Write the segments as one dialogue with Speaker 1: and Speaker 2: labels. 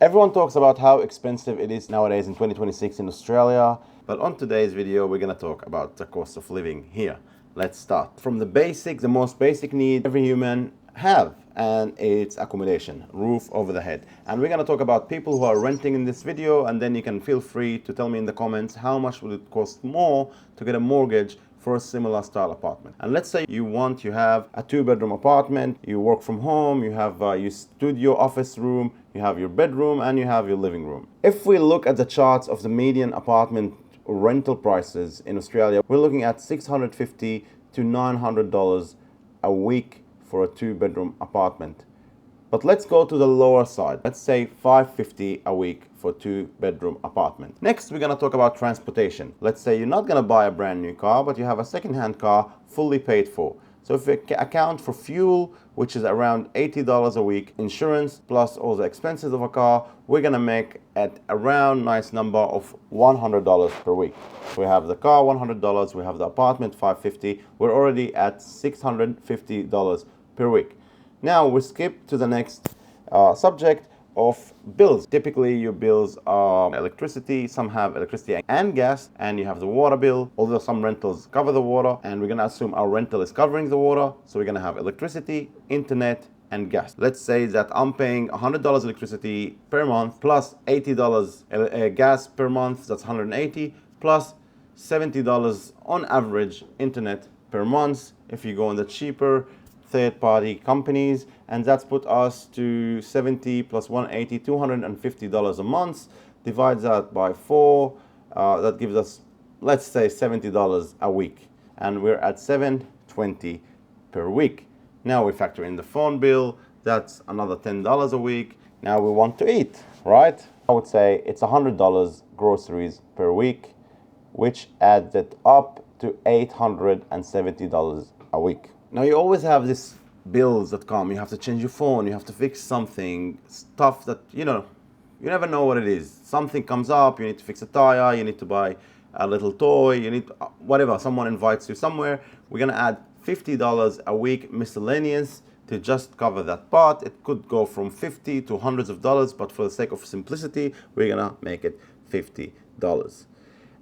Speaker 1: Everyone talks about how expensive it is nowadays in 2026 in Australia, but on today's video we're gonna talk about the cost of living here. Let's start from the most basic need every human have, and it's accommodation, roof over the head. And we're gonna talk about people who are renting in this video, and then you can feel free to tell me in the comments how much would it cost more to get a mortgage for a similar style apartment. And let's say you have a 2-bedroom apartment, you work from home, you have your studio office room, you have your bedroom, and you have your living room. If we look at the charts of the median apartment rental prices in Australia, we're looking at $650 to $900 a week for a 2-bedroom apartment. But let's go to the lower side. Let's say $550 a week for a 2-bedroom apartment. Next, we're gonna talk about transportation. Let's say you're not gonna buy a brand new car, but you have a second-hand car fully paid for. So if we account for fuel, which is around $80 a week, insurance plus all the expenses of a car, we're gonna make at around nice number of $100 per week. We have the car $100, we have the apartment $550. We're already at $650 per week. Now we skip to the next subject of bills. Typically your bills are electricity, some have electricity and gas, and you have the water bill, although some rentals cover the water, and we're gonna assume our rental is covering the water, so we're gonna have electricity, internet, and gas. Let's say that I'm paying $100 electricity per month plus $80 gas per month, that's $180, plus $70 on average internet per month if you go on the cheaper third-party companies, and that's put us to 70 plus 180, $250 a month. Divide that by 4, that gives us, let's say, $70 a week, and we're at $720 per week. Now we factor in the phone bill, that's another $10 a week. Now we want to eat, right? I would say it's $100 groceries per week, which adds it up to $870 a week. Now you always have these bills that come. You have to change your phone, you have to fix something, stuff that, you never know what it is. Something comes up, you need to fix a tire, you need to buy a little toy, you need whatever, someone invites you somewhere. We're gonna add $50 a week miscellaneous to just cover that part. It could go from 50 to hundreds of dollars, but for the sake of simplicity, we're gonna make it $50.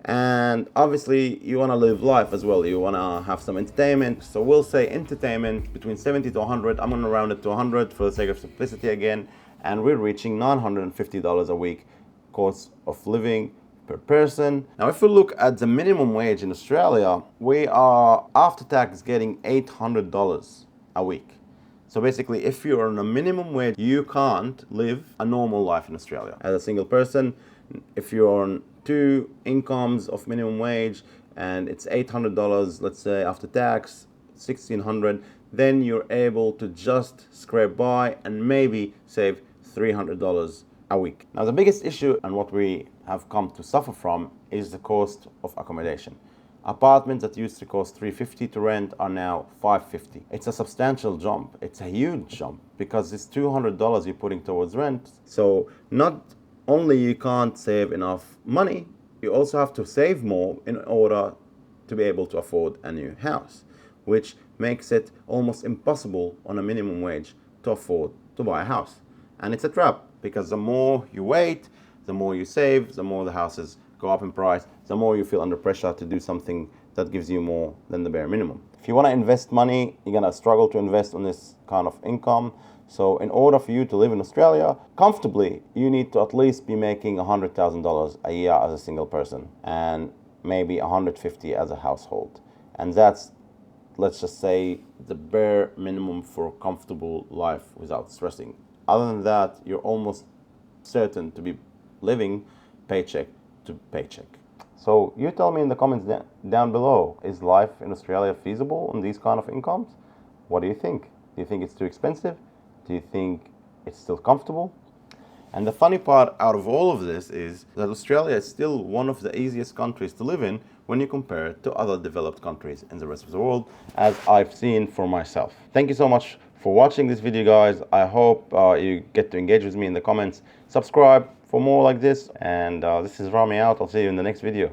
Speaker 1: And obviously you want to live life as well, you want to have some entertainment, so we'll say entertainment between 70 to 100. I'm going to round it to 100 for the sake of simplicity again, and we're reaching $950 a week cost of living per person. Now if we look at the minimum wage in Australia, we are after tax getting $800 a week. So basically, if you're on a minimum wage, you can't live a normal life in Australia as a single person. If you're on 2 incomes of minimum wage and it's $800, let's say after tax $1,600, then you're able to just scrape by and maybe save $300 a week. Now the biggest issue and what we have come to suffer from is the cost of accommodation. Apartments that used to cost $350 to rent are now $550. It's a substantial jump. It's a huge jump because it's $200 you're putting towards rent. So not only you can't save enough money, you also have to save more in order to be able to afford a new house, which makes it almost impossible on a minimum wage to afford to buy a house. And it's a trap because the more you wait, the more you save, the more the houses go up in price, the more you feel under pressure to do something that gives you more than the bare minimum. If you want to invest money, you're going to struggle to invest on this kind of income. So in order for you to live in Australia comfortably, you need to at least be making $100,000 a year as a single person, and maybe $150,000 as a household. And that's, let's just say, the bare minimum for a comfortable life without stressing. Other than that, you're almost certain to be living paycheck to paycheck. So you tell me in the comments down below, is life in Australia feasible on these kind of incomes? What do you think? Do you think it's too expensive? Do you think it's still comfortable? And the funny part out of all of this is that Australia is still one of the easiest countries to live in when you compare it to other developed countries in the rest of the world, as I've seen for myself. Thank you so much for watching this video, guys. I hope you get to engage with me in the comments. Subscribe for more like this, and this is Rami out. I'll see you in the next video.